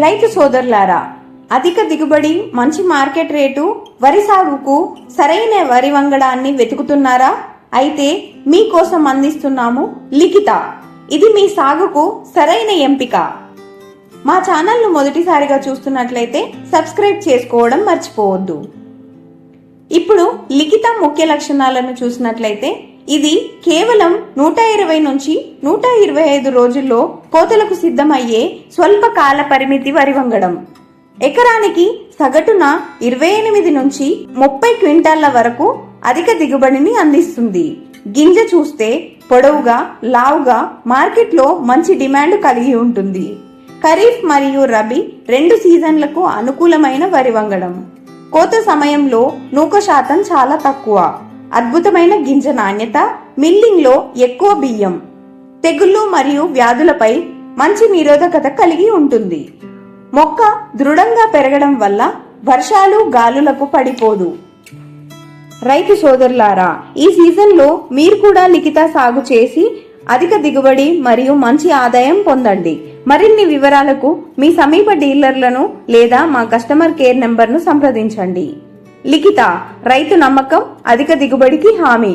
రైతు సోదరులారా, అధిక దిగుబడి, మంచి మార్కెట్ రేటు, వరి సాగుకు సరైన వరి వంగడాన్ని వెతుకుతున్నారా? అయితే మీకోసం అందిస్తున్నాము లిఖిత. ఇది మీ సాగుకు సరైన ఎంపిక. మా ఛానల్ను మొదటిసారిగా చూస్తున్నట్లయితే సబ్స్క్రైబ్ చేసుకోవడం మర్చిపోవద్దు. ఇప్పుడు లిఖిత ముఖ్య లక్షణాలను చూసినట్లయితే ఇది కేవలం 120 నుంచి 125 రోజుల్లో కోతలకు సిద్ధమయ్యే స్వల్ప కాల పరిమితి వరి వంగడం. ఎకరానికి సగటున 28 నుంచి 30 క్వింటాళ్ల వరకు అధిక దిగుబడిని అందిస్తుంది. గింజ చూస్తే పొడవుగా, లావుగా, మార్కెట్లో మంచి డిమాండ్ కలిగి ఉంటుంది. ఖరీఫ్ మరియు రబీ 2 సీజన్లకు అనుకూలమైన వరి వంగడం. కోత సమయంలో నూక శాతం చాలా తక్కువ, అద్భుతమైన గింజ నాణ్యత, మిల్లింగ్ లో ఎక్కువ బియ్యం, తెగుళ్లు మరియు వ్యాధులపై మంచి నిరోధకత కలిగి ఉంటుంది. మొక్క దృఢంగా పెరగడం వల్ల వర్షాలు, గాలులకు పడిపోదు. రైతు సోదరులారా, ఈ సీజన్లో మీరు కూడా లిఖిత సాగు చేసి అధిక దిగుబడి మరియు మంచి ఆదాయం పొందండి. మరిన్ని వివరాలకు మీ సమీప డీలర్లను లేదా మా కస్టమర్ కేర్ నెంబర్ను సంప్రదించండి. లిఖిత, రైతు నమ్మకం, అధిక దిగుబడికి హామీ.